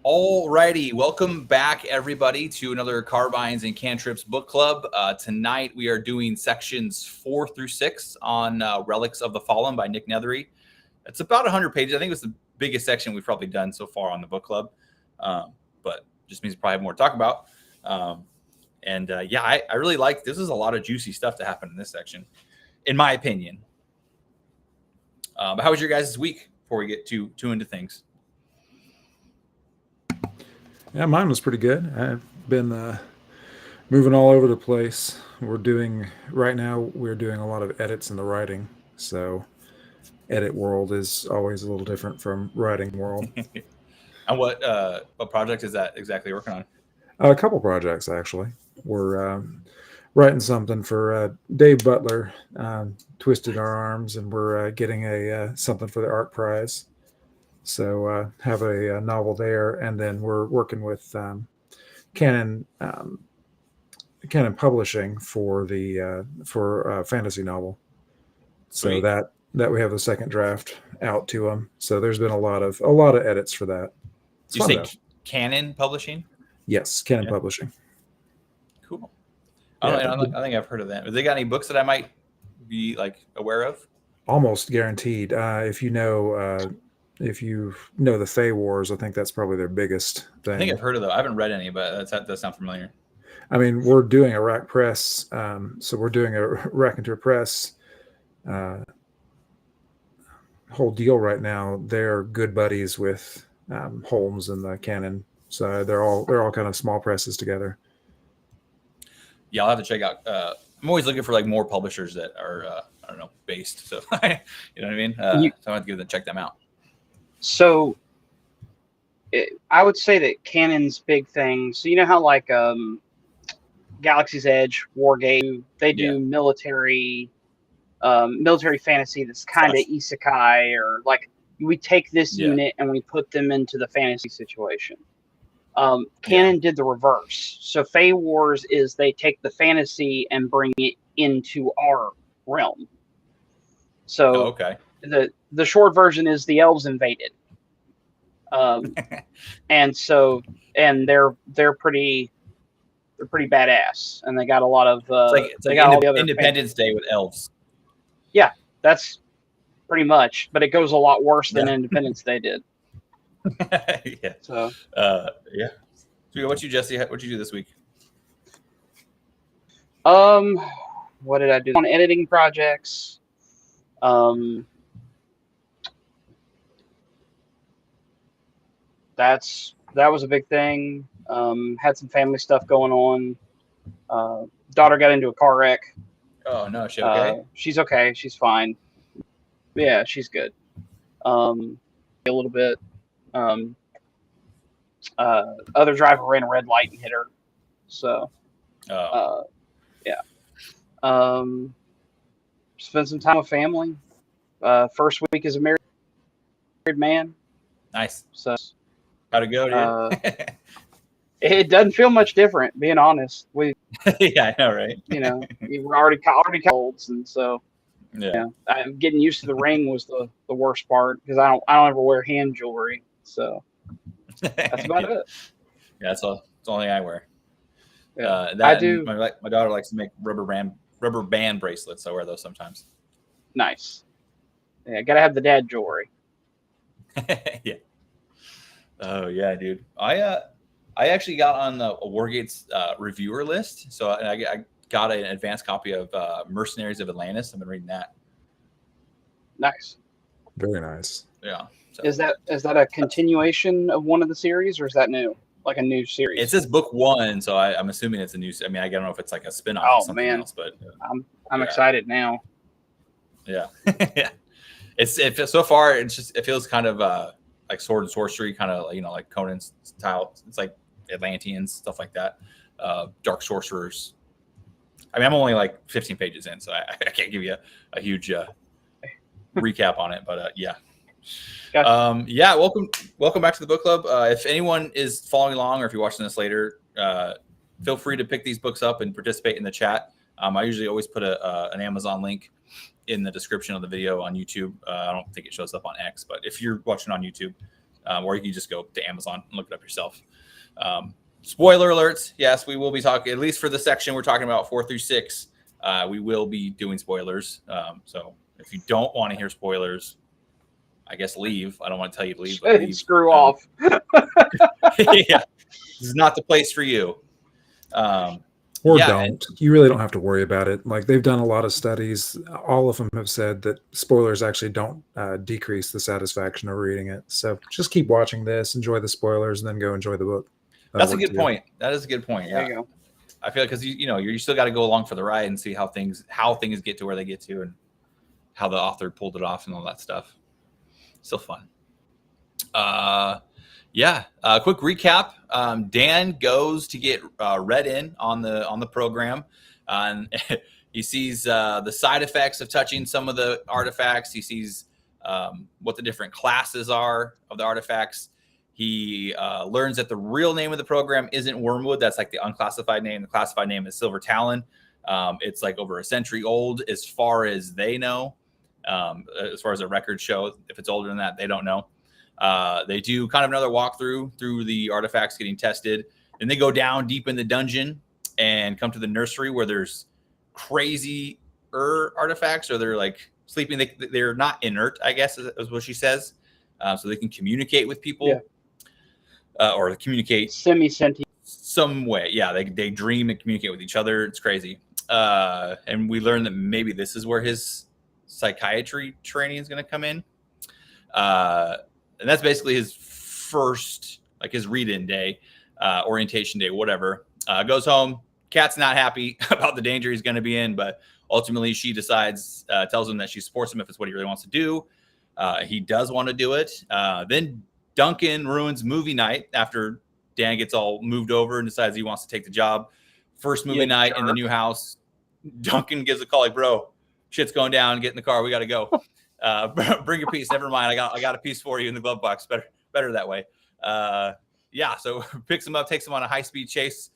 Alrighty, welcome back everybody to another Carbines and Cantrips book club. Tonight we are doing sections 4 through 6 on Relics of the Fallen by Nick Nethery. It's about 100 pages. I think it's the biggest section we've probably done so far on the book club, but just means we probably have more to talk about. I really like this. Is a lot of juicy stuff to happen in this section, in my opinion. But how was your guys' week before we get too into things? Yeah, mine was pretty good. I've been moving all over the place. Right now, we're doing a lot of edits in the writing. So edit world is always a little different from writing world. And what project is that exactly working on? A couple projects, actually. We're writing something for Dave Butler, Twisted Our Arms, and we're getting something for the Art Prize. So have a novel there, and then we're working with Canon Publishing for the fantasy novel. So Sweet. that we have the second draft out to them. So there's been a lot of edits for that. It's you say though. Canon Publishing? Yes, Canon Publishing. Cool. I think I've heard of that. Have they got any books that I might be aware of? Almost guaranteed. If you know the Fae Wars, I think that's probably their biggest thing. I think I've heard of them. I haven't read any, but that sounds familiar. I mean, we're doing a Rack Press, so we're doing a Raconteur Press whole deal right now. They're good buddies with Holmes and the Canon, so they're all kind of small presses together. Yeah, I'll have to check out. I'm always looking for more publishers that are based. So you know what I mean. So I have to check them out. So I would say that Canon's big thing. So you know how Galaxy's Edge, Wargame, they do military fantasy that's kind of isekai, or we take this unit and we put them into the fantasy situation. Canon did the reverse. So Fae Wars is they take the fantasy and bring it into our realm. So the short version is the elves invaded. And they're pretty badass, and they got a lot of it's like all the other Independence Day with elves. Yeah, that's pretty much, but it goes a lot worse than Independence Day did. Yeah. So So what you, Jesse? What'd you do this week? What did I do on editing projects? That was a big thing. Had some family stuff going on. Daughter got into a car wreck. Oh no, she okay? She's okay. She's fine. Yeah, she's good. A little bit. Other driver ran a red light and hit her. So, spend some time with family. First week as a married man. Nice. So, how'd it go, dude? It doesn't feel much different, being honest. Yeah, I know, right? We were already colds, and so getting used to the ring was the worst part, because I don't ever wear hand jewelry, so that's about it. Yeah, that's the only thing I wear. I do. My daughter likes to make rubber band bracelets. I wear those sometimes. Nice. Yeah, gotta have the dad jewelry. Yeah. Oh yeah, dude. I actually got on the Wargates reviewer list, so I got an advanced copy of Mercenaries of Atlantis. I've been reading that. Nice. Very nice. Yeah. So. Is that a continuation of one of the series, or is that new? Like a new series? It says book 1, so I'm assuming it's a new. I mean, I don't know if it's like a spinoff or something else, but I'm excited now. Yeah. Yeah. So far it feels kind of like sword and sorcery, kind of like Conan's style. It's like Atlanteans, stuff like that. Dark sorcerers. I mean, I'm only like 15 pages in, so I can't give you a huge recap on it, but yeah. Gotcha. Welcome back to the book club. If anyone is following along, or if you're watching this later, feel free to pick these books up and participate in the chat. I usually always put an Amazon link in the description of the video on YouTube. I don't think it shows up on X, but if you're watching on YouTube, or you can just go to Amazon and look it up yourself. Spoiler alerts. Yes, we will be talking, at least for the section we're talking about 4 through 6. We will be doing spoilers. So if you don't want to hear spoilers, I guess leave. I don't want to tell you to leave. But leave. Screw off. Yeah, this is not the place for you. Or don't. You really don't have to worry about it. Like, they've done a lot of studies. All of them have said that spoilers actually don't decrease the satisfaction of reading it. So just keep watching this, enjoy the spoilers, and then go enjoy the book. That's a good point. That is a good point. There you go. I feel like because you still got to go along for the ride and see how things get to where they get to and how the author pulled it off and all that stuff. Still fun. Quick recap. Dan goes to get read in on the program, and he sees the side effects of touching some of the artifacts. He sees what the different classes are of the artifacts. He learns that the real name of the program isn't Wormwood. That's like the unclassified name. The classified name is Silver Talon. It's like over a century old as far as they know. As far as the records show, if it's older than that, they don't know. They do kind of another walkthrough through the artifacts getting tested. Then they go down deep in the dungeon and come to the nursery where there's crazy artifacts, or they're like sleeping. They're not inert, I guess is what she says. So they can communicate with people, or communicate semi-sentient some way. Yeah, they dream and communicate with each other. It's crazy. And we learn that maybe this is where his psychiatry training is going to come in. And that's basically his first, like his read-in day, orientation day, whatever. Goes home. Kat's not happy about the danger he's going to be in, but ultimately she decides, tells him that she supports him if it's what he really wants to do. He does want to do it. Then Duncan ruins movie night after Dan gets all moved over and decides he wants to take the job. First movie night in the new house. Duncan gives a call like, bro, shit's going down. Get in the car. We got to go. Bring your piece. Never mind. I got a piece for you in the glove box. Better that way. So picks him up, takes him on a high-speed chase,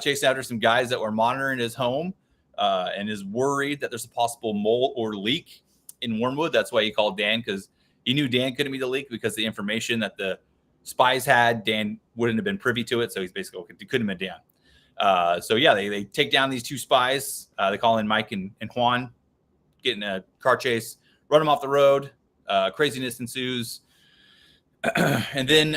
chasing after some guys that were monitoring his home, and is worried that there's a possible mole or leak in Wormwood. That's why he called Dan, because he knew Dan couldn't be the leak because the information that the spies had, Dan wouldn't have been privy to it. So he's basically, it couldn't have been Dan. They take down these two spies. They call in Mike and Juan, get in a car chase, run them off the road. Craziness ensues. And then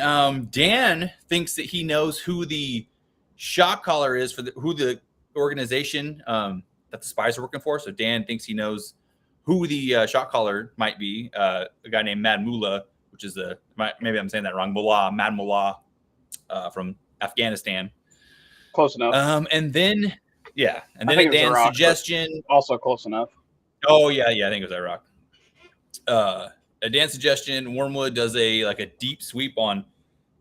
Dan thinks that he knows who the shot caller is for who the organization that the spies are working for. So Dan thinks he knows who the shot caller might be. A guy named Mad Mullah, which is maybe I'm saying that wrong. Mad Mullah from Afghanistan. Close enough. And then at Dan's Iraq, suggestion, also close enough. Oh yeah, I think it was Iraq. At Dan's suggestion, Wormwood does a deep sweep on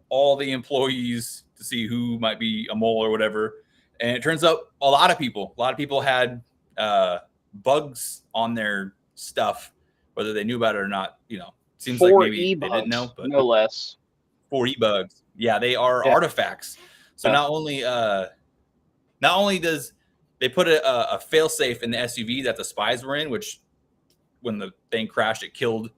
all the employees to see who might be a mole or whatever. And it turns out a lot of people had bugs on their stuff, whether they knew about it or not. Seems like maybe they didn't know, but no less. 4 e-bugs. Yeah, they are artifacts. So not only does they put a failsafe in the SUV that the spies were in, which when the thing crashed, it killed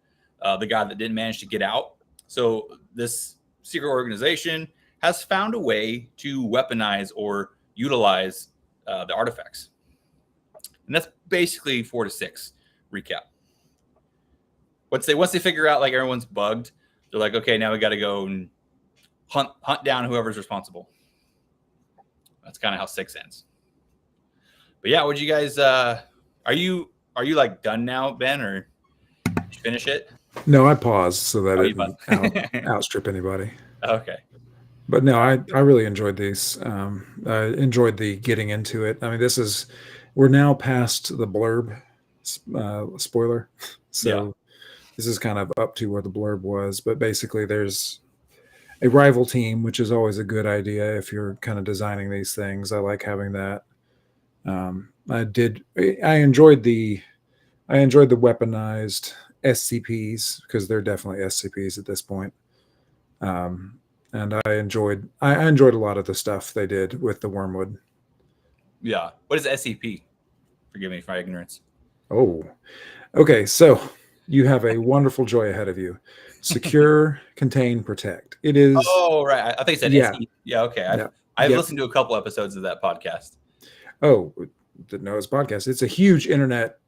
the guy that didn't manage to get out. So this secret organization has found a way to weaponize or utilize the artifacts. And that's basically 4 to 6 recap. Once they figure out like everyone's bugged, they're like, okay, now we got to go and hunt down whoever's responsible. That's kind of how 6 ends. But yeah, would you guys are you like done now, Ben, or did you finish it? No, I paused so that it didn't outstrip anybody. Okay. But no, I really enjoyed these. I enjoyed the getting into it. I mean, we're now past the blurb spoiler. So this is kind of up to where the blurb was. But basically there's a rival team, which is always a good idea if you're kind of designing these things. I like having that. I enjoyed the weaponized SCPs because they're definitely SCPs at this point. And I enjoyed a lot of the stuff they did with the Wormwood. Yeah. What is SCP? Forgive me for my ignorance. Oh, okay. So you have a wonderful joy ahead of you. Secure, contain, protect. It is. Oh, right. I think it said Yeah. SE. Yeah, okay. Yeah. I've Yep. listened to a couple episodes of that podcast. Oh, didn't know it's a podcast. It's a huge internet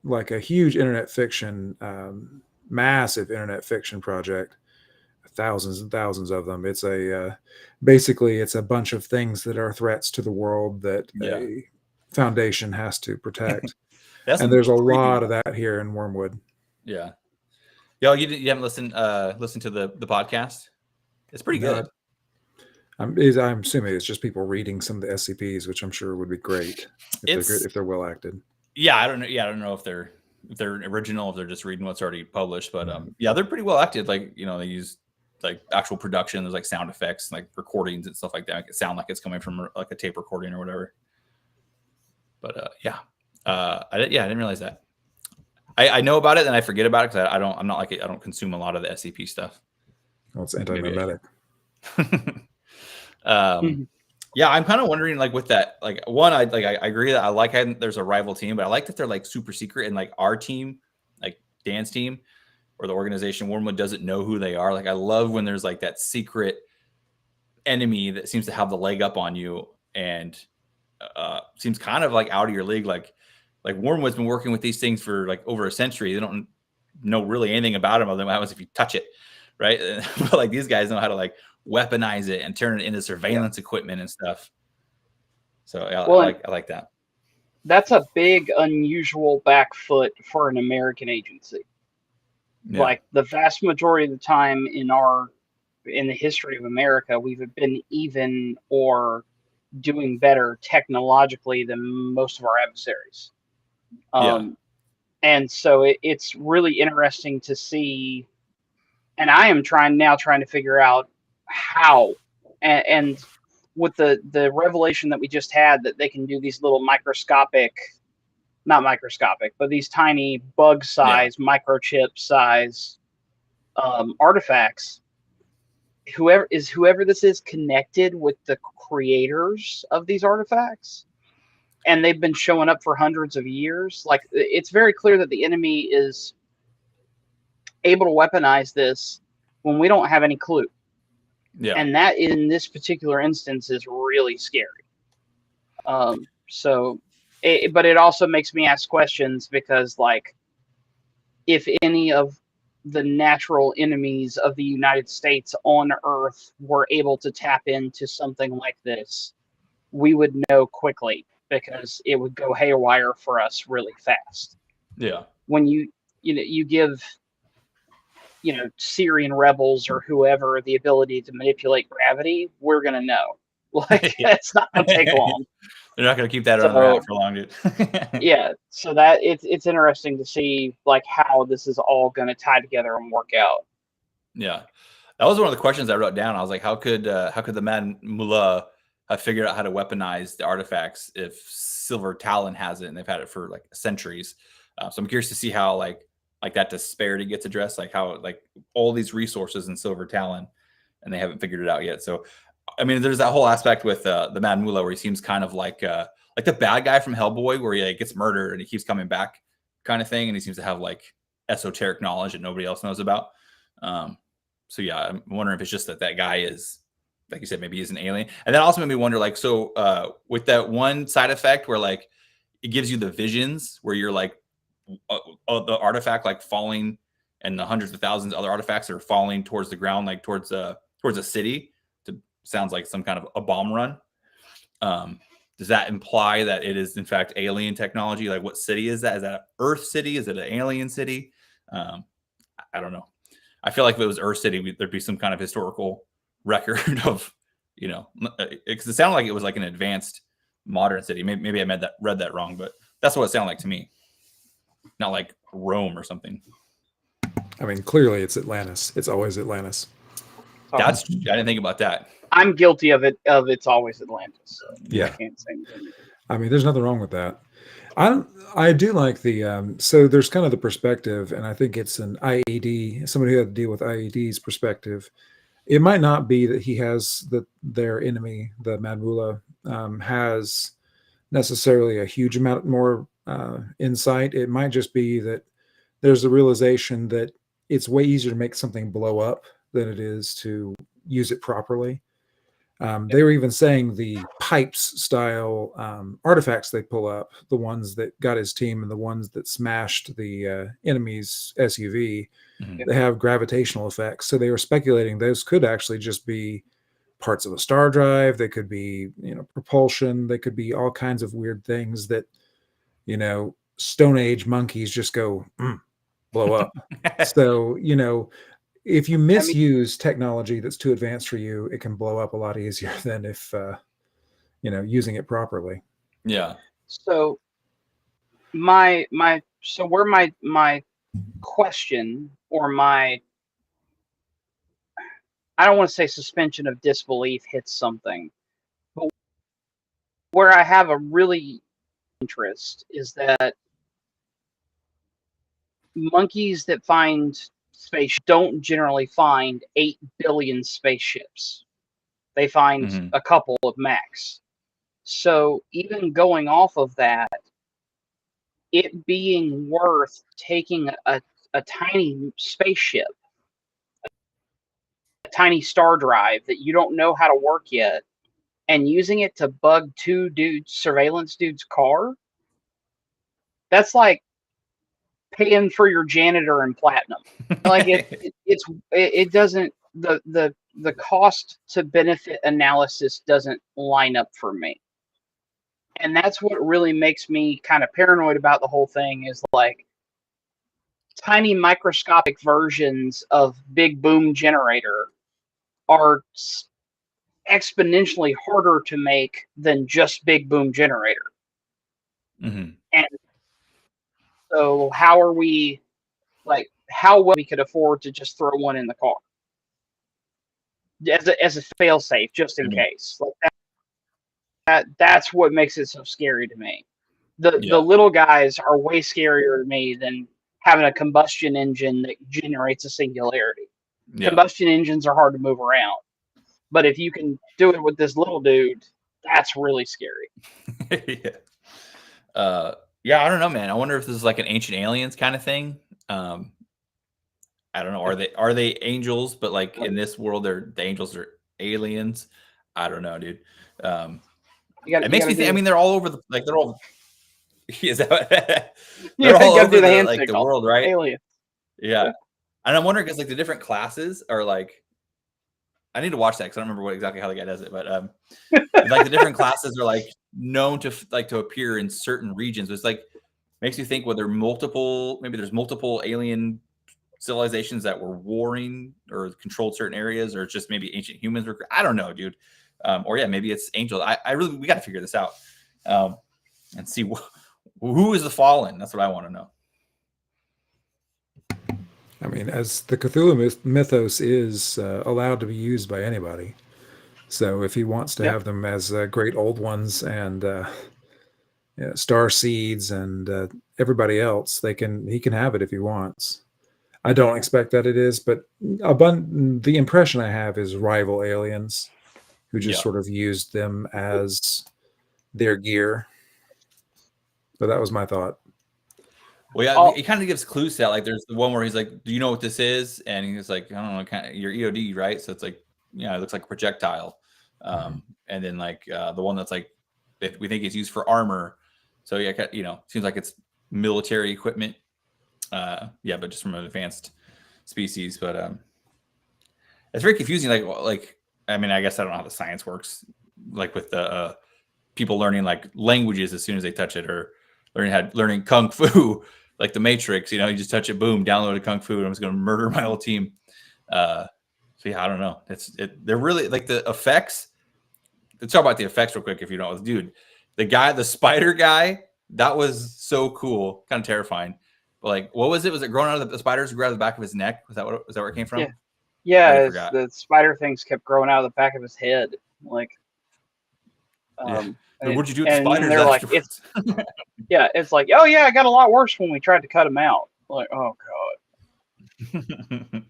fiction, massive internet fiction project. Thousands and thousands of them. It's basically it's a bunch of things that are threats to the world that a foundation has to protect. And there's a lot of that here in Wormwood. Yeah. Yo, you haven't listened to the podcast? It's pretty good. I'm assuming it's just people reading some of the SCPs, which I'm sure would be great if they're well acted. Yeah, I don't know. Yeah, I don't know if they're original, if they're just reading what's already published, but yeah, they're pretty well acted. Like, you know, they use like actual production. There's like sound effects, like recordings and stuff like that. Make it sound like it's coming from like a tape recording or whatever. But I didn't realize that. I know about it and I forget about it because I don't consume a lot of the SCP stuff. Well, it's anti-mimetic. Yeah, I'm kind of wondering, like, with that, like, one, I agree that I like how there's a rival team, but I like that they're like super secret, and like our team, like Dan's team or the organization Wormwood, doesn't know who they are. Like, I love when there's like that secret enemy that seems to have the leg up on you and seems kind of like out of your league. Like Wormwood's been working with these things for like over a century. They don't know really anything about them other than what happens if you touch it, right? But like these guys know how to like weaponize it and turn it into surveillance equipment and stuff. So yeah, I like that. That's a big, unusual back foot for an American agency. Yeah. Like the vast majority of the time in the history of America, we've been even or doing better technologically than most of our adversaries. And so it's really interesting to see, and I am trying to figure out how, and with the revelation that we just had that they can do these little not microscopic, but these tiny bug size, microchip size artifacts. Whoever this is connected with the creators of these artifacts, and they've been showing up for hundreds of years. Like, it's very clear that the enemy is able to weaponize this when we don't have any clue. Yeah. And that in this particular instance is really scary. But it also makes me ask questions because, like, if any of the natural enemies of the United States on Earth were able to tap into something like this, we would know quickly because it would go haywire for us really fast. Yeah. When you give, Syrian rebels or whoever the ability to manipulate gravity, we're going to know. Like, it's not going to take long. They're not going to keep that on the route for long, dude. Yeah. So that it's interesting to see like how this is all going to tie together and work out. Yeah. That was one of the questions I wrote down. I was like, how could the Mad Mullah have figured out how to weaponize the artifacts if Silver Talon has it and they've had it for like centuries? So I'm curious to see how like that disparity gets addressed, like how like all these resources in Silver Talon and they haven't figured it out yet. So I mean, there's that whole aspect with the Mad Mullah where he seems kind of like the bad guy from Hellboy, where he like, gets murdered and he keeps coming back, kind of thing, and he seems to have like esoteric knowledge that nobody else knows about. So yeah, I'm wondering if it's just that guy is, like you said, maybe he's an alien, and that also made me wonder, like, so with that one side effect where like it gives you the visions where you're like the artifact like falling, and the hundreds of thousands of other artifacts are falling towards the ground, like towards a city. Sounds like some kind of a bomb run. Does that imply that it is in fact alien technology? Like, what city is that? Is that an Earth city? Is it an alien city? I don't know. I feel like if it was Earth city, there'd be some kind of historical record of, because it sounded like it was like an advanced modern city. Maybe I read that wrong, but that's what it sounded like to me. Not like Rome or something. I mean, clearly it's Atlantis. It's always Atlantis. I didn't think about that. I'm guilty of it. It's always Atlantis. So yeah. I can't say anything. I mean, there's nothing wrong with that. I do like the so there's kind of the perspective, and I think it's an IED, somebody who had to deal with IED's perspective. It might not be that he has their enemy, the Mad Mullah, has necessarily a huge amount more insight. It might just be that there's a realization that it's way easier to make something blow up than it is to use it properly. They were even saying the pipes style artifacts they pull up, the ones that got his team and the ones that smashed the enemy's SUV, they have gravitational effects. So they were speculating those could actually just be parts of a star drive. They could be, propulsion. They could be all kinds of weird things that, Stone Age monkeys just go blow up. So, if you misuse technology that's too advanced for you, it can blow up a lot easier than if, using it properly. Yeah. So my question, or I don't want to say suspension of disbelief hits something, but where I have a really interest is that monkeys that find space don't generally find 8 billion spaceships. They find a couple of max. So even going off of that, it being worth taking a tiny spaceship, a tiny star drive that you don't know how to work yet, and using it to bug surveillance dude's car, that's like paying for your janitor in platinum. Like it doesn't, the cost to benefit analysis doesn't line up for me. And that's what really makes me kind of paranoid about the whole thing, is like tiny microscopic versions of big boom generator are exponentially harder to make than just big boom generator. And so how well we could afford to just throw one in the car as a fail safe, just in case. Like that's what makes it so scary to me. The little guys are way scarier to me than having a combustion engine that generates a singularity. Combustion engines are hard to move around, but if you can do it with this little dude, that's really scary. I don't know, man. I wonder if this is like an Ancient Aliens kind of thing. I don't know. Are they angels? But like in this world, the angels are aliens. I don't know, dude. It makes me think. I mean, they're all over they're all. Is that? They're all over the world, right? Alien. Yeah, and I'm wondering because like the different classes are like. I need to watch that because I don't remember exactly how the guy does it, but like the different classes are like known to appear in certain regions. It's like makes you think whether there's multiple alien civilizations that were warring or controlled certain areas, or it's just maybe ancient humans. I don't know, dude. Or maybe it's angels. We got to figure this out and see who is the fallen. That's what I want to know. I mean, as the Cthulhu mythos is allowed to be used by anybody. So if he wants to have them as great old ones and star seeds and everybody else, he can have it if he wants. I don't expect that it is, but the impression I have is rival aliens who just sort of used them as their gear. So that was my thought. Well, he kind of gives clues to that. Like, there's the one where he's like, "Do you know what this is?" And he's like, "I don't know, kind of your EOD, right?" So it's like, it looks like a projectile. And then like the one that's like, we think it's used for armor. So seems like it's military equipment. But just from an advanced species. But it's very confusing. Like I mean, I guess I don't know how the science works. Like with the people learning like languages as soon as they touch it, or learning kung fu. Like the Matrix, you just touch it, boom, download a kung fu, and I'm just going to murder my whole team. I don't know. They're really like the effects. Let's talk about the effects real quick. If you don't, dude, the spider guy, that was so cool, kind of terrifying. But like, what was it? Was it growing out of the spiders grabbed the back of his neck? Was that where it came from? Yeah. The spider things kept growing out of the back of his head, like. What'd you do with the spiders? They're like, it's like, oh yeah, it got a lot worse when we tried to cut him out. Like, oh god.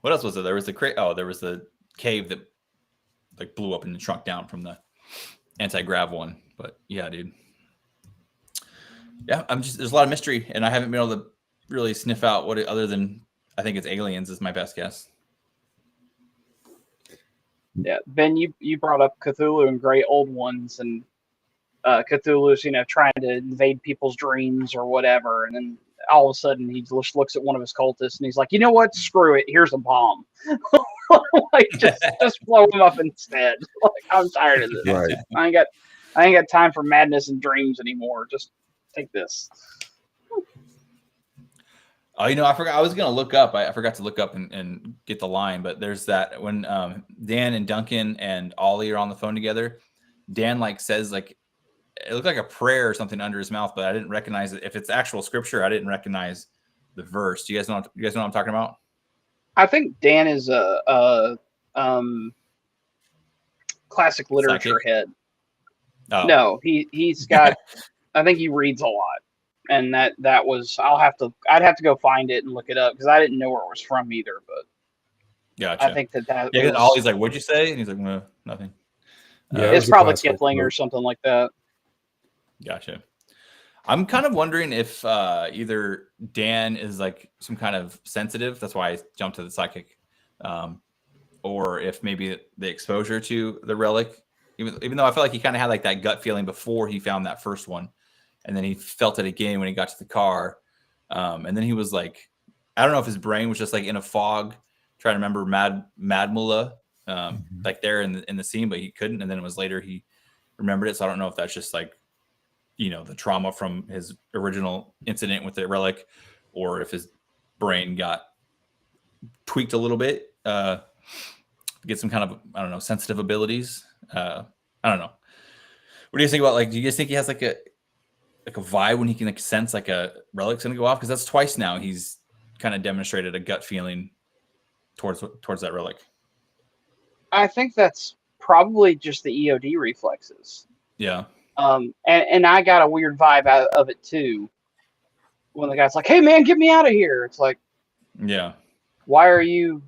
What else was there? There was the cave that like blew up and shrunk down from the anti-grav one. But yeah, dude. Yeah, there's a lot of mystery, and I haven't been able to really sniff out what other than I think it's aliens is my best guess. Yeah, Ben, you brought up Cthulhu and Great Old Ones, and Cthulhu's trying to invade people's dreams or whatever, and then all of a sudden he just looks at one of his cultists and he's like, you know what? Screw it. Here's a bomb. Like just blow him up instead. Like, I'm tired of this. Right. I ain't got time for madness and dreams anymore. Just take this. Oh, I forgot. I was gonna look up. I forgot to look up and get the line. But there's that when Dan and Duncan and Ollie are on the phone together. Dan says it looked like a prayer or something under his mouth, but I didn't recognize it. If it's actual scripture, I didn't recognize the verse. Do you guys know? You guys know what I'm talking about? I think Dan is a classic literature Psychic? head. Oh. No, he's got. I think he reads a lot, and that was. I'd have to go find it and look it up because I didn't know where it was from either. But Gotcha. I think that. Yeah, was, Ollie's like, "What'd you say?" And he's like, "No, nothing." Yeah, it's probably Kipling or something like that. Gotcha. I'm kind of wondering if either Dan is some kind of sensitive. That's why I jumped to the psychic, or if maybe the exposure to the relic. Even though I felt like he kind of had that gut feeling before he found that first one, and then he felt it again when he got to the car, and then he was I don't know if his brain was just in a fog, trying to remember Mad Mullah, there in the scene, but he couldn't. And then it was later he remembered it. So I don't know if that's just the trauma from his original incident with the relic, or if his brain got tweaked a little bit, get some kind of, I don't know, sensitive abilities. I don't know. What do you think about do you guys think he has a vibe when he can sense a relic's gonna go off? Because that's twice now he's kind of demonstrated a gut feeling towards that relic. I think that's probably just the EOD reflexes. Yeah. And I got a weird vibe out of it too. When the guy's like, "Hey man, get me out of here!" It's like, yeah, why are you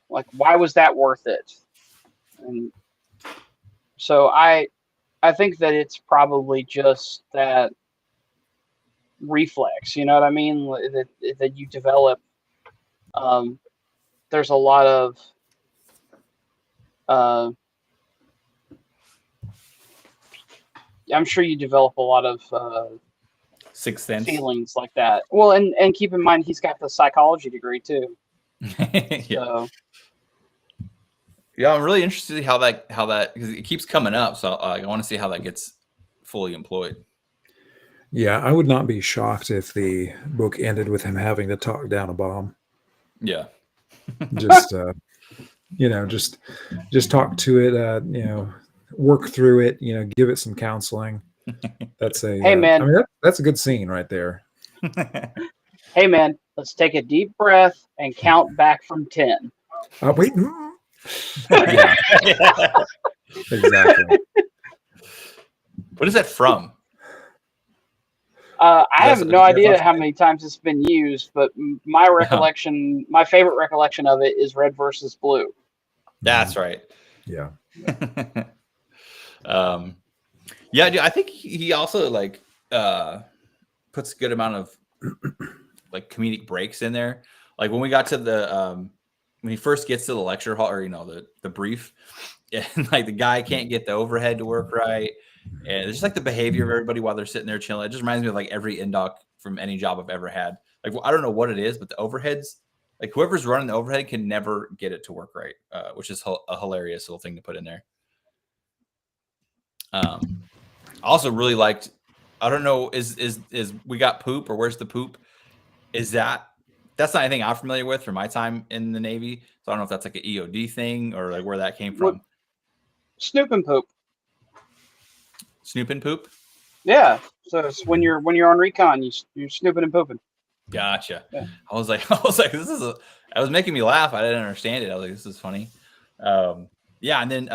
why was that worth it? And so I think that it's probably just that reflex. You know what I mean? That you develop. There's a lot of I'm sure you develop a lot of sixth sense feelings like that. Well, and keep in mind he's got the psychology degree too. Yeah. So. Yeah, I'm really interested to see how that because it keeps coming up. So I want to see how that gets fully employed. Yeah, I would not be shocked if the book ended with him having to talk down a bomb. Yeah. Just just talk to it. Work through it. Give it some counseling. That's a hey man. I mean, that's a good scene right there. Hey man, let's take a deep breath and count back from 10. Wait. Yeah. Exactly. What is that from? I have no idea how many times it's been used, but my recollection, my favorite recollection of it is Red versus Blue. That's right. Yeah. Yeah, dude, I think he also puts a good amount of comedic breaks in there. Like when we got to the when he first gets to the lecture hall, or the brief, and the guy can't get the overhead to work right, and it's just the behavior of everybody while they're sitting there chilling. It just reminds me of every indoc from any job I've ever had. I don't know what it is, but the overheads, whoever's running the overhead can never get it to work right, which is a hilarious little thing to put in there. I also really liked. I don't know, is we got poop or where's the poop? That's not anything I'm familiar with from my time in the Navy. So I don't know if that's an EOD thing or where that came from. Snoop and poop. Snoop and poop? Yeah. So it's when you're on recon, you're snooping and pooping. Gotcha. Yeah. I was like, this is that was making me laugh. I didn't understand it. I was like, this is funny. Yeah, and then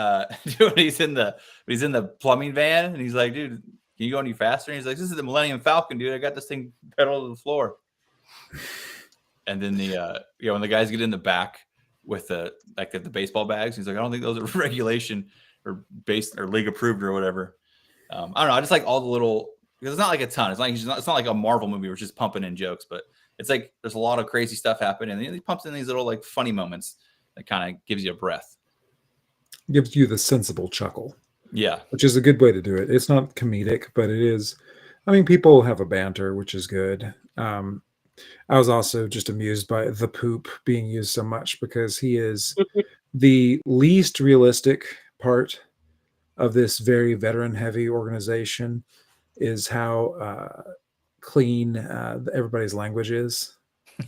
when he's in the plumbing van and he's like, dude, can you go any faster? And he's like, this is the Millennium Falcon, dude. I got this thing pedal to the floor. And then when the guys get in the back with the baseball bags, he's like, I don't think those are regulation or league approved or whatever. I don't know. I just like all the little because it's not like a ton. It's not like a Marvel movie where it's just pumping in jokes, but it's like there's a lot of crazy stuff happening, and he pumps in these little like funny moments that kind of gives you a breath. Gives you the sensible chuckle. Yeah. Which is a good way to do it. It's not comedic, but it is. I mean, people have a banter, which is good. I was also just amused by the poop being used so much because he is the least realistic part of this very veteran-heavy organization is how clean everybody's language is.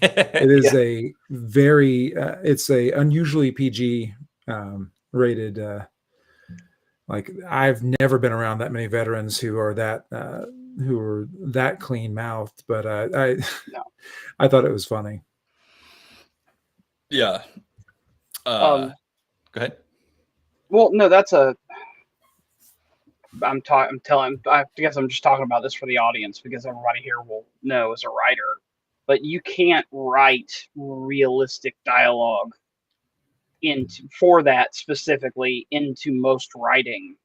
It is a very, it's a unusually PG rated. Like I've never been around that many veterans who are that clean mouthed, but I thought it was funny. Yeah. Go ahead. Well, no, I guess I'm just talking about this for the audience because everybody here will know as a writer, but you can't write realistic dialogue for that specifically into most writing.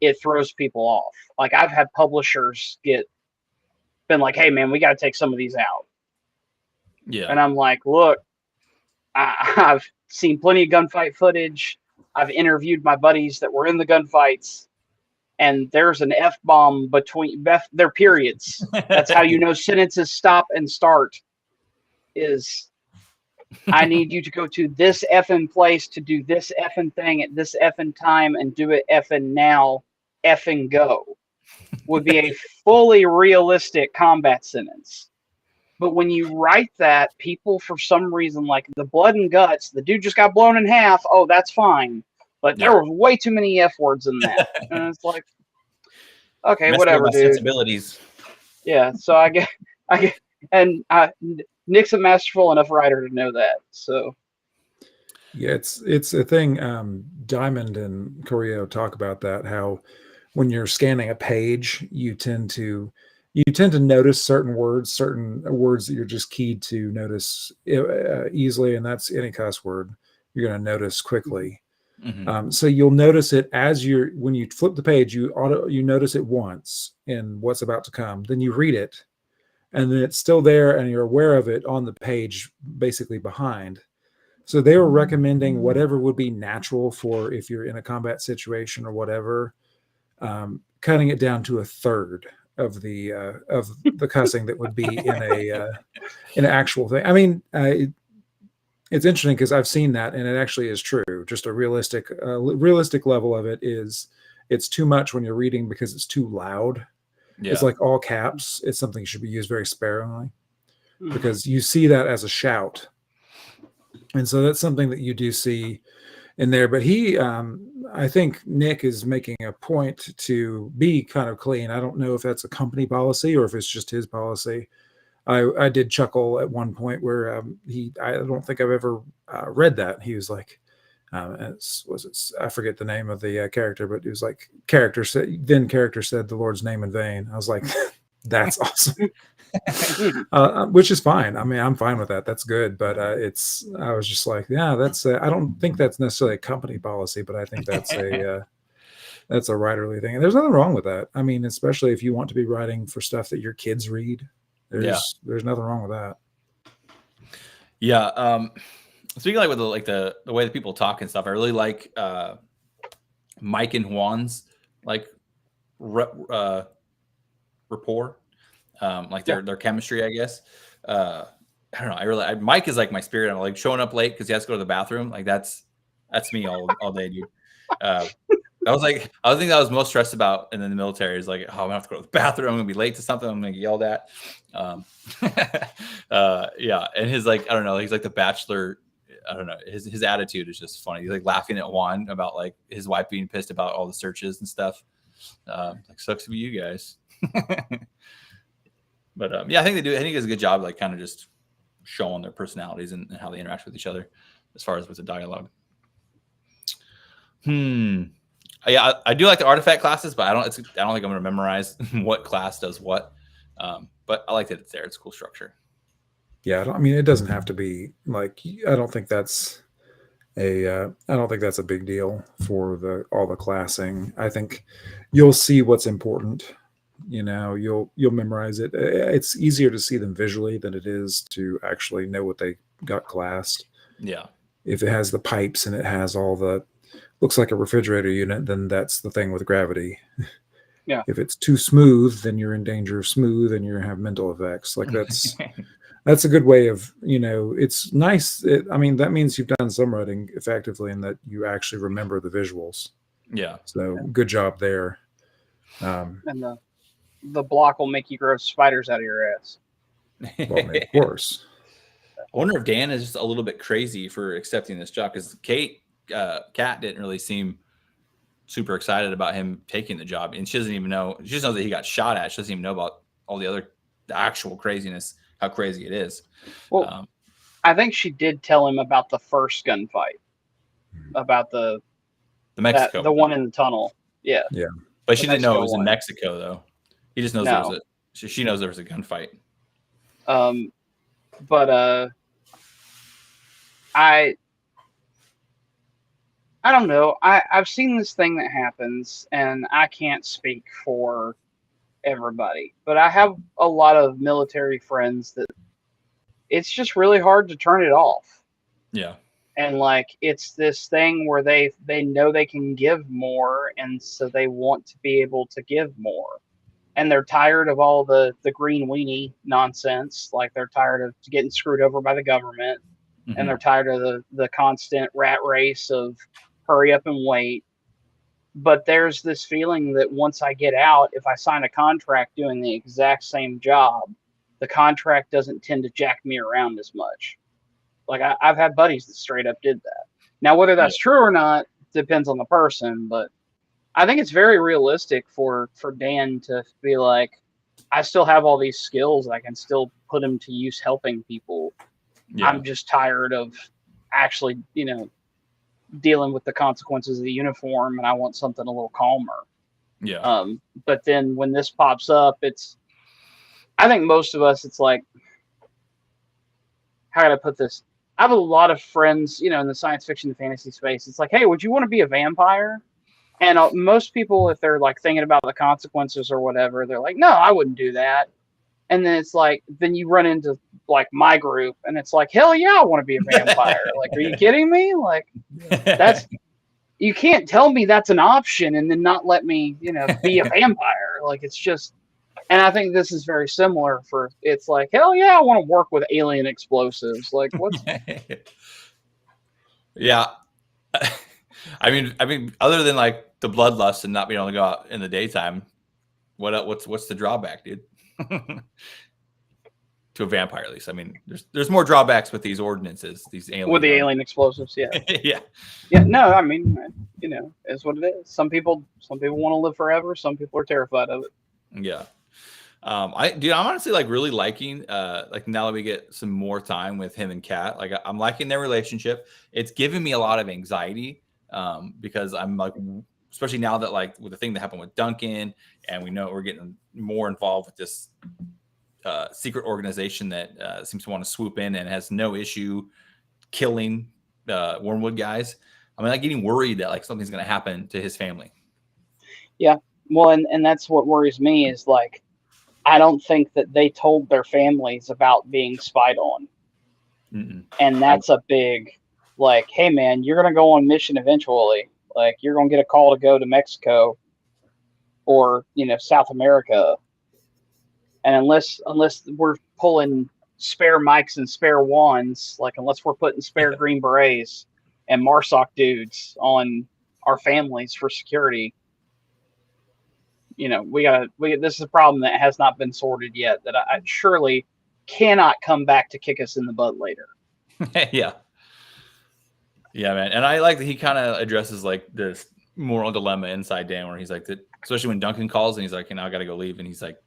It throws people off. Like I've had publishers been like, "Hey man, we got to take some of these out." Yeah. And I'm like, "Look, I've seen plenty of gunfight footage. I've interviewed my buddies that were in the gunfights, and there's an F-bomb between their periods. That's how you know sentences stop and start. Is I need you to go to this effing place to do this effing thing at this effing time and do it effing now, effing go." Would be a fully realistic combat sentence. But when you write that, people for some reason, like the blood and guts, the dude just got blown in half. Oh, that's fine. But there was way too many F words in that. And it's like, okay, whatever, dude. Sensibilities. Yeah, so I get, and Nick's a masterful enough writer to know that. So yeah, it's a thing. Diamond and Coreo talk about that. How when you're scanning a page, you tend to notice certain words that you're just keyed to notice easily, and that's any cuss word you're going to notice quickly. Mm-hmm. So you'll notice it when you flip the page, you notice it once in what's about to come. Then you read it, and then it's still there, and you're aware of it on the page, basically behind. So they were recommending whatever would be natural for if you're in a combat situation or whatever, cutting it down to a third of the cussing that would be in an actual thing. I mean, it's interesting because I've seen that, and it actually is true. Just a realistic level of it is it's too much when you're reading because it's too loud. Yeah. It's like all caps. It's something that should be used very sparingly because you see that as a shout. And so that's something that you do see in there. But I think Nick is making a point to be kind of clean. I don't know if that's a company policy or if it's just his policy. I did chuckle at one point where I don't think I've ever read that. He was like, I forget the name of the character, but it was like character said the Lord's name in vain. I was like, that's awesome. Which is fine. I mean, I'm fine with that. That's good. But I was just like, yeah, that's I don't think that's necessarily a company policy, but I think that's a writerly thing. And there's nothing wrong with that. I mean, especially if you want to be writing for stuff that your kids read. There's nothing wrong with that. Yeah. Speaking with the way that people talk and stuff, I really like Mike and Juan's rapport, their chemistry, I guess. I don't know. Mike is like my spirit. I'm like showing up late because he has to go to the bathroom. Like that's me all day, dude. I think I was most stressed about in the military is like, oh, I'm gonna have to go to the bathroom. I'm gonna be late to something. I'm gonna get yelled at. And his I don't know. He's like the Bachelor. I don't know. His attitude is just funny. He's like laughing at Juan about like his wife being pissed about all the searches and stuff. Sucks to be you guys. But I think they do. I think he does a good job, like kind of just showing their personalities and how they interact with each other, as far as with the dialogue. Yeah, I do like the artifact classes, but I don't think I'm going to memorize what class does what. But I like that it's there. It's a cool structure. Yeah, I mean, it doesn't have to be like. I don't think that's a big deal for all the classing. I think you'll see what's important You know, you'll memorize it. It's easier to see them visually than it is to actually know what they got classed. Yeah. If it has the pipes and it has all the looks like a refrigerator unit, then that's the thing with gravity. Yeah. If it's too smooth, then you're in danger of smooth and you have mental effects. Like that's a good way of, you know, it's nice. I mean, that means you've done some writing effectively and that you actually remember the visuals. Yeah. So good job there. And the block will make you grow spiders out of your ass. Well, of course. I wonder if Dan is just a little bit crazy for accepting this job, because Kat didn't really seem super excited about him taking the job, and she doesn't even know. She just knows that he got shot at. She doesn't even know about all the actual craziness, how crazy it is. Well, I think she did tell him about the first gunfight, about the Mexico, the one in the tunnel. Yeah. Yeah. But she didn't know it was one. in Mexico, though. He just knows she knows there was a gunfight. But I don't know. I've seen this thing that happens, and I can't speak for everybody, but I have a lot of military friends that it's just really hard to turn it off. Yeah. And like, it's this thing where they know they can give more, and so they want to be able to give more. And they're tired of all the green weenie nonsense. Like, they're tired of getting screwed over by the government. Mm-hmm. And they're tired of the constant rat race of hurry up and wait. But there's this feeling that once I get out, if I sign a contract doing the exact same job, the contract doesn't tend to jack me around as much. Like, I've had buddies that straight up did that. Now, whether that's true or not depends on the person, but I think it's very realistic for Dan to be like, I still have all these skills and I can still put them to use helping people. Yeah. I'm just tired of actually, you know, dealing with the consequences of the uniform, and I want something a little calmer. Yeah. But then when this pops up, I think most of us, it's like, how can I put this? I have a lot of friends, you know, in the science fiction and fantasy space. It's like, hey, would you want to be a vampire? And most people, if they're like thinking about the consequences or whatever, they're like, no, I wouldn't do that. And then it's like, then you run into like my group, and it's like, hell yeah, I want to be a vampire. Like, are you kidding me? Like, you can't tell me that's an option and then not let me, you know, be a vampire. Like, it's just, and I think this is very similar it's like, hell yeah, I want to work with alien explosives. Like, what's? Yeah. I mean, other than like the bloodlust and not being able to go out in the daytime, what's the drawback, dude? To a vampire, at least. I mean, there's more drawbacks with these ordinances, these alien with the alien explosives. Yeah. Yeah. Yeah. No, I mean, you know, it's what it is. Some people want to live forever. Some people are terrified of it. Yeah. I'm honestly like really liking like now that we get some more time with him and Kat, like I'm liking their relationship. It's giving me a lot of anxiety because I'm like, especially now that like with the thing that happened with Duncan, and we know we're getting more involved with this secret organization that seems to want to swoop in and has no issue killing Wormwood guys. I mean, like getting worried that like something's going to happen to his family. Yeah. Well, and that's what worries me is like, I don't think that they told their families about being spied on. Mm-mm. And that's a big, like, hey man, you're going to go on mission eventually. Like, you're going to get a call to go to Mexico or, you know, South America. And unless we're pulling spare mics and spare wands, like unless we're putting spare Green Berets and MARSOC dudes on our families for security, you know, this is a problem that has not been sorted yet that I surely cannot come back to kick us in the butt later. Yeah. Yeah, man. And I like that he kind of addresses like this moral dilemma inside Dan, where he's like that, especially when Duncan calls and he's like, I got to go leave. And he's like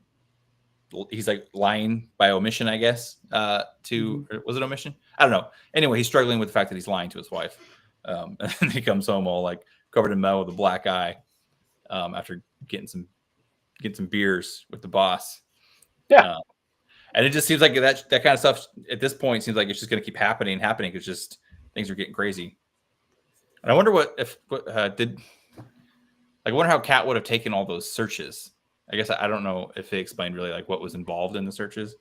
lying by omission, I guess, was it omission? I don't know. Anyway, he's struggling with the fact that he's lying to his wife. And he comes home all like covered in mud with a black eye after getting some beers with the boss. Yeah. And it just seems like that kind of stuff at this point seems like it's just going to keep happening because just things are getting crazy. And I wonder I wonder how Kat would have taken all those searches I guess I don't know if they explained really like what was involved in the searches,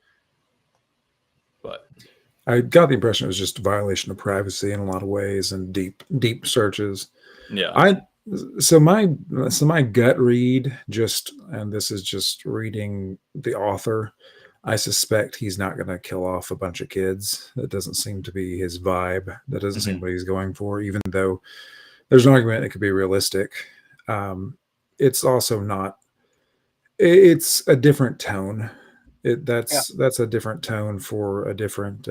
but I got the impression it was just a violation of privacy in a lot of ways and deep searches. yeah, So my gut read, just, and this is just reading the author, I suspect he's not going to kill off a bunch of kids. That doesn't seem to be his vibe. That doesn't seem what he's going for, even though there's an argument it could be realistic. It's also not. It's a different tone. That's a different tone for a different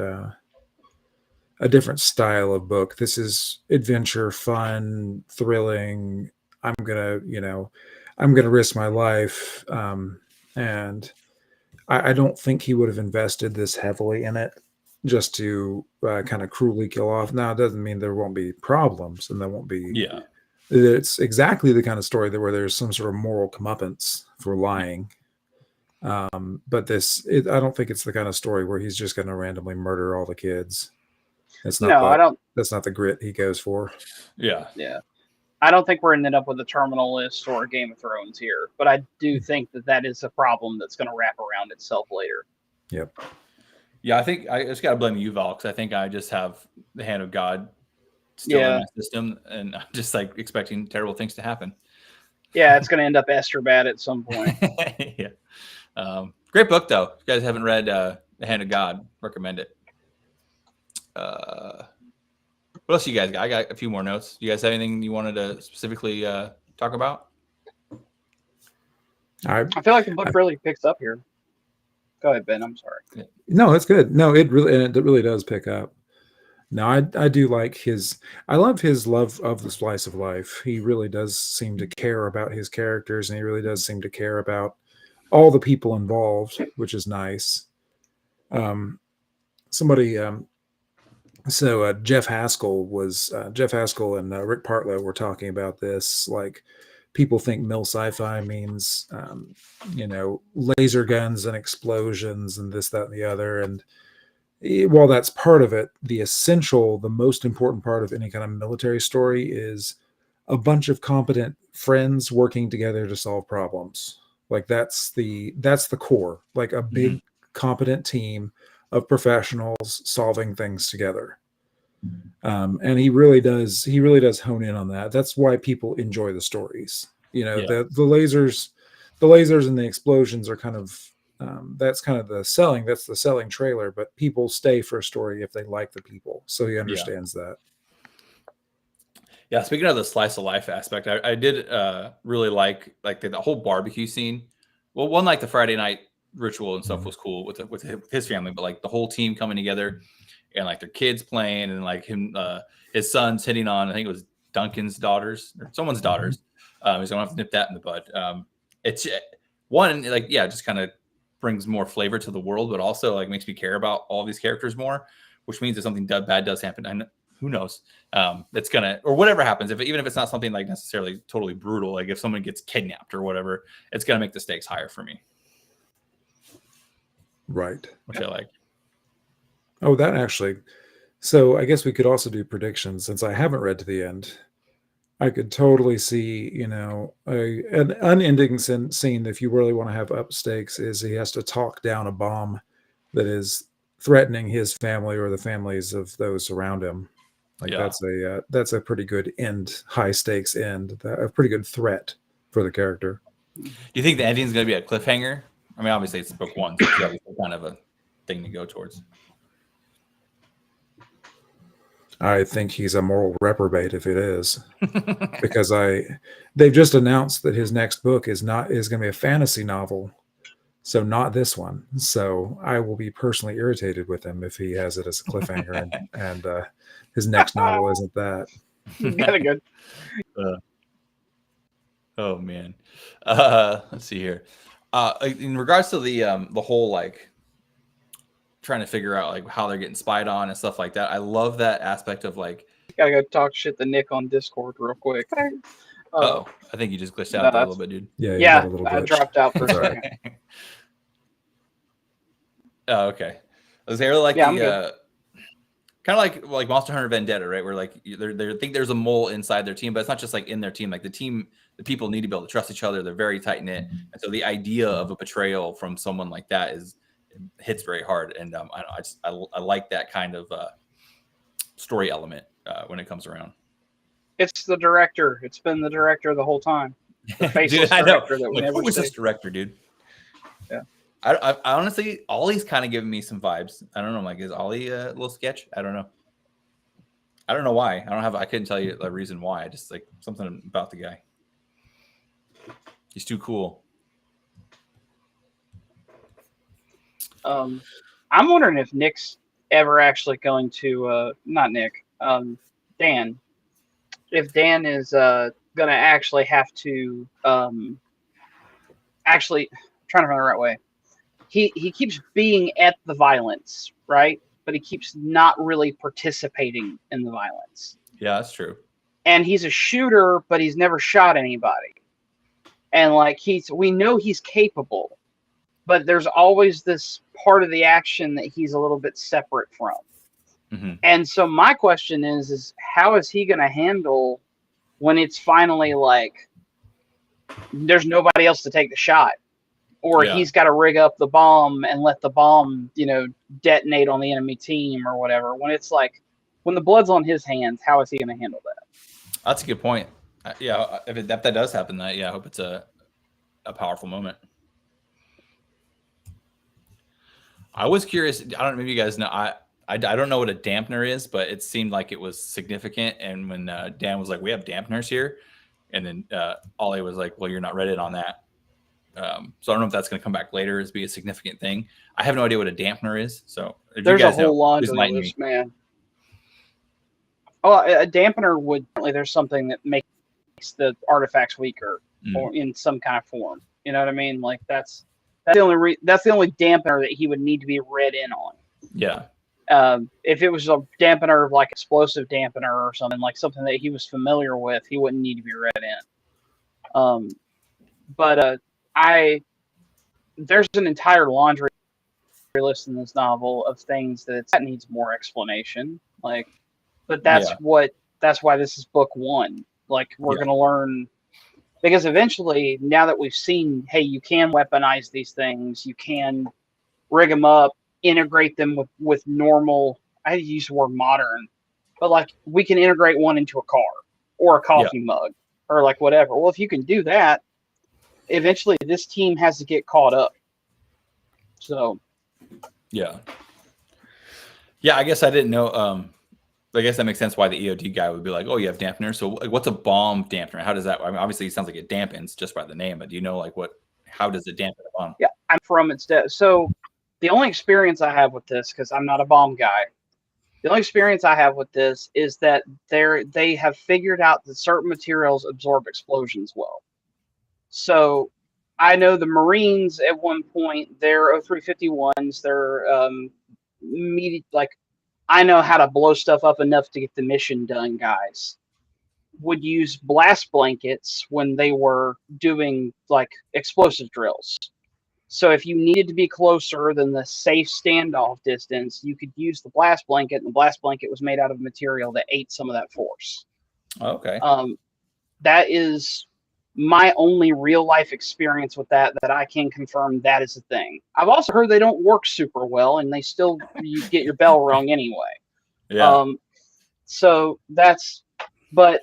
style of book. This is adventure, fun, thrilling. I'm gonna risk my life, and I don't think he would have invested this heavily in it just to kind of cruelly kill off. Now, it doesn't mean there won't be problems, and there won't be. yeah, It's exactly the kind of story where there's some sort of moral comeuppance for lying. But I don't think it's the kind of story where he's just going to randomly murder all the kids. It's not. No, I don't. That's not the grit he goes for. yeah. I don't think we're ending up with a Terminal List or a Game of Thrones here, but I do think that is a problem that's going to wrap around itself later. Yep. Yeah, I think I just got to blame you, Val, because I think I just have the hand of God still in my system, and I'm just like expecting terrible things to happen. Yeah, it's going to end up Esther bad at some point. Yeah. Great book, though. If you guys haven't read The Hand of God, recommend it. What else you guys got? I got a few more notes. You guys have anything you wanted to specifically talk about? I feel like the book really picks up here. Go ahead, Ben. I'm sorry. No, it's good. No, it really does pick up. No, I do like I love his love of the slice of life. He really does seem to care about his characters, and he really does seem to care about all the people involved, which is nice. So Jeff Haskell and Rick Partlow were talking about this. Like, people think mill sci-fi means, laser guns and explosions and this, that, and the other. And while that's part of it, the most important part of any kind of military story is a bunch of competent friends working together to solve problems. Like, that's the core, like a big competent team of professionals solving things together. And he really does hone in on that. That's why people enjoy the stories. The lasers and the explosions are kind of that's kind of the selling trailer, but people stay for a story if they like the people. So he understands that. Yeah, speaking of the slice of life aspect, I did really like the whole barbecue scene. Well, one, like the Friday night ritual and stuff was cool with his family, but like the whole team coming together and like their kids playing, and like his son's hitting on, I think it was Duncan's daughters or someone's daughters. He's gonna have to nip that in the bud. It's one, like, yeah, it just kind of brings more flavor to the world, but also like makes me care about all these characters more, which means if something bad does happen, who knows? It's gonna, or whatever happens, even if it's not something like necessarily totally brutal, like if someone gets kidnapped or whatever, it's gonna make the stakes higher for me. Right. Which I like. Oh, that actually. So I guess we could also do predictions, since I haven't read to the end. I could totally see, an unending scene, if you really want to have up stakes, is he has to talk down a bomb that is threatening his family or the families of those around him. Like, that's a pretty good end, high stakes end, a pretty good threat for the character. Do you think the ending is going to be a cliffhanger? I mean, obviously it's book one, so it's kind of a thing to go towards. I think he's a moral reprobate if it is, because they've just announced that his next book is going to be a fantasy novel, so not this one. So I will be personally irritated with him if he has it as a cliffhanger and his next novel isn't that. Kind of good. Oh man, let's see here. In regards to the whole like trying to figure out like how they're getting spied on and stuff like that, I love that aspect of like. Gotta go talk shit to Nick on Discord real quick. I think you just glitched out there a little bit, dude. Yeah, I dropped out for a second. Oh, okay. I was really like kind of like Monster Hunter Vendetta, right? Where like they think there's a mole inside their team, but it's not just like in their team. Like the people need to be able to trust each other. They're very tight knit, and so the idea of a betrayal from someone like that hits very hard. And I like that kind of story element when it comes around. It's the director. It's been the director the whole time. The faceless Dude, director that we like, never who was see. this director, dude? Yeah. I honestly, Ollie's kind of giving me some vibes. I don't know. Like, is Ollie a little sketch? I don't know. I don't know why. I couldn't tell you the reason why. I just like something about the guy. He's too cool. I'm wondering if Nick's ever actually going to, not Nick, Dan. If Dan is going to actually have to, trying to find the right way. He keeps being at the violence, right? But he keeps not really participating in the violence. Yeah, that's true. And he's a shooter, but he's never shot anybody. And like we know he's capable, but there's always this part of the action that he's a little bit separate from. Mm-hmm. And so my question is how is he going to handle when it's finally like there's nobody else to take the shot? Or he's got to rig up the bomb and let the bomb, detonate on the enemy team or whatever. When it's like, when the blood's on his hands, how is he going to handle that? That's a good point. Yeah, if that does happen, I hope it's a powerful moment. I was curious. I don't know. Maybe you guys know. I don't know what a dampener is, but it seemed like it was significant. And when Dan was like, "We have dampeners here," and then Ollie was like, "Well, you're not read it on that." So I don't know if that's going to come back later as be a significant thing. I have no idea what a dampener is. So if there's you guys a whole laundry know, list, man. Oh, a dampener would there's something that makes the artifacts weaker or in some kind of form. You know what I mean? Like that's the only dampener that he would need to be read in on. Yeah. If it was a dampener like explosive dampener or something like something that he was familiar with, he wouldn't need to be read in. But there's an entire laundry list in this novel of things that needs more explanation. Like, but that's why this is book one. Like, we're going to learn, because eventually, now that we've seen, hey, you can weaponize these things, you can rig them up, integrate them with normal, I use the word modern, but like we can integrate one into a car or a coffee mug or like whatever. Well, if you can do that, eventually this team has to get caught up. So yeah, I guess I didn't know. I guess that makes sense why the EOD guy would be like, "Oh, you have dampener." So, like, what's a bomb dampener? How does that? I mean, obviously, it sounds like it dampens just by the name, but do you know like how does it dampen a bomb? Yeah, I'm from its so the only experience I have with this, because I'm not a bomb guy, the only experience I have with this is that they have figured out that certain materials absorb explosions well. So I know the Marines at one point, their O351s, their I know how to blow stuff up enough to get the mission done, guys, would use blast blankets when they were doing like explosive drills. So if you needed to be closer than the safe standoff distance, you could use the blast blanket, and the blast blanket was made out of material that ate some of that force. Okay. That is my only real life experience with that I can confirm that is a thing. I've also heard they don't work super well, and they still you get your bell rung anyway. Yeah. So that's, but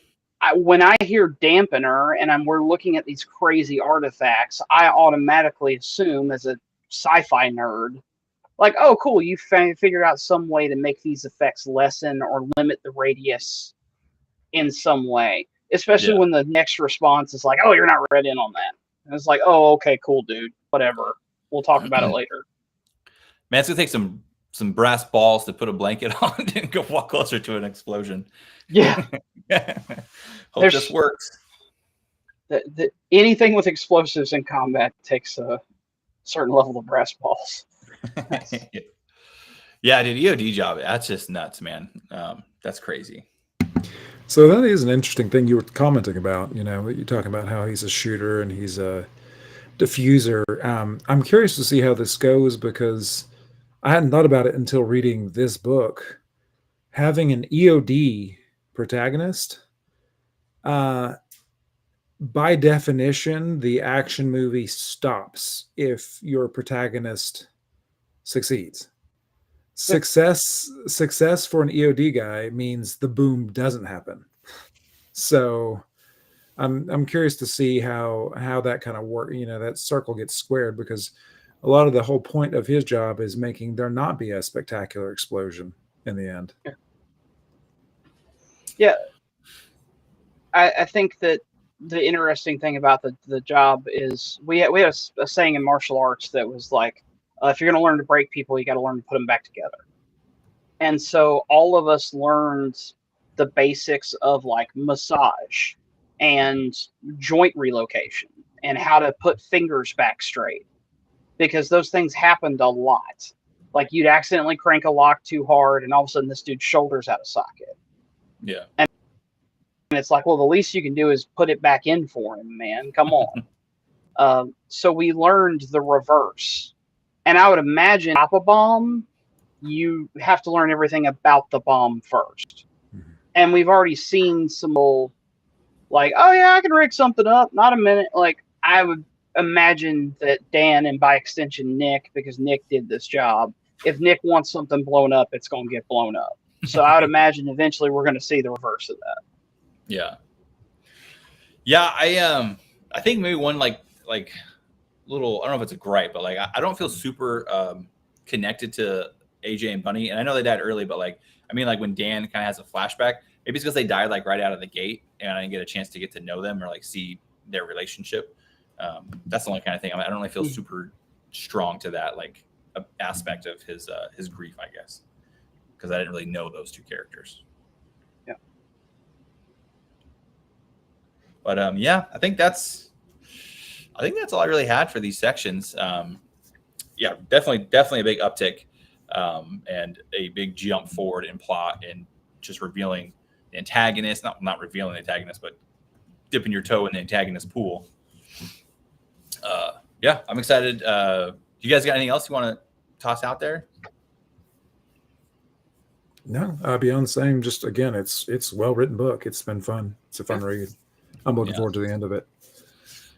when I hear dampener and we're looking at these crazy artifacts, I automatically assume as a sci-fi nerd, like, oh, cool, you figured out some way to make these effects lessen or limit the radius in some way. Especially when the next response is like, oh, you're not read in on that. And it's like, oh, okay, cool, dude. Whatever. We'll talk about it later. Man, it's going to take some brass balls to put a blanket on and go walk closer to an explosion. Yeah. Hope this works. Anything with explosives in combat takes a certain level of brass balls. Yeah, dude, EOD job. That's just nuts, man. That's crazy. So that is an interesting thing you were commenting about, you're talking about how he's a shooter and he's a diffuser. I'm curious to see how this goes because I hadn't thought about it until reading this book, having an EOD protagonist, by definition, the action movie stops if your protagonist succeeds. Success for an EOD guy means the boom doesn't happen. So I'm curious to see how that kind of work, that circle gets squared, because a lot of the whole point of his job is making there not be a spectacular explosion in the end. Yeah. I think that the interesting thing about the job is we had a saying in martial arts that was like, if you're going to learn to break people, you got to learn to put them back together. And so all of us learned the basics of like massage and joint relocation and how to put fingers back straight, because those things happened a lot. Like you'd accidentally crank a lock too hard and all of a sudden this dude's shoulder's out of socket. Yeah. And it's like, well, the least you can do is put it back in for him, man. Come on. So we learned the reverse. And I would imagine pop a bomb, you have to learn everything about the bomb first. Mm-hmm. And we've already seen some like, oh yeah, I can rig something up. Not a minute. Like I would imagine that Dan, and by extension Nick, because Nick did this job, if Nick wants something blown up, it's going to get blown up. So I would imagine eventually we're going to see the reverse of that. Yeah. Yeah. I think maybe one like little, I don't know if it's a gripe, but like I don't feel super connected to AJ and Bunny, and I know they died early, but like I mean, like when Dan kind of has a flashback, maybe it's because they died like right out of the gate, and I didn't get a chance to get to know them or like see their relationship. That's the only kind of thing. I don't really feel super strong to that like aspect of his grief, I guess, because I didn't really know those two characters. Yeah. But yeah, I think that's all I really had for these sections. Yeah, definitely a big uptick, and a big jump forward in plot and just revealing the antagonist, not revealing the antagonist, but dipping your toe in the antagonist pool. Yeah, I'm excited. You guys got anything else you want to toss out there? No, beyond the same. Just again, it's a well-written book. It's been fun. It's a fun read. I'm looking forward to the end of it.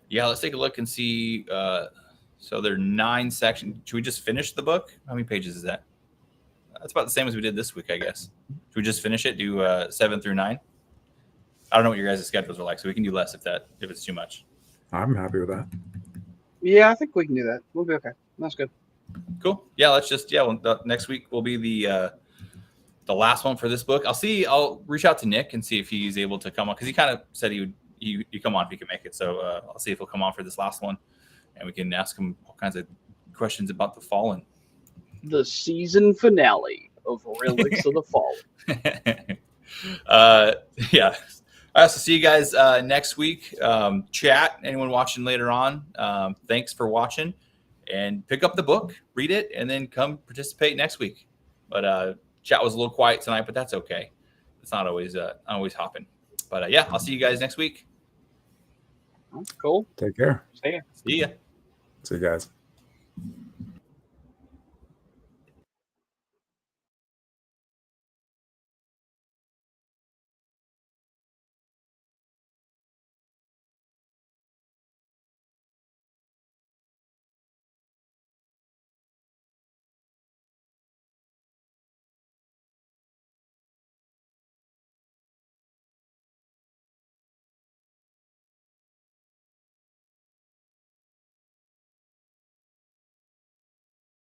Yeah, let's take a look and see. So there are 9 sections. Should we just finish the book? How many pages is that? That's about the same as we did this week, I guess. Should we just finish it? Do 7 through 9? I don't know what your guys' schedules are like, so we can do less if it's too much. I'm happy with that. Yeah, I think we can do that. We'll be okay. That's good. Cool. Yeah, let's just next week will be the last one for this book. I'll reach out to Nick and see if he's able to come on, because he kind of said he would come on if he could make it. So I'll see if he'll come on for this last one, and we can ask him all kinds of questions about the Fallen. The season finale of Relics of the Fallen. Yeah. All right, so see you guys next week. Chat, anyone watching later on, thanks for watching, and pick up the book, read it, and then come participate next week. But chat was a little quiet tonight, but that's okay. It's not always hopping. But yeah, I'll see you guys next week. Cool. Take care. See ya. See ya. See you guys.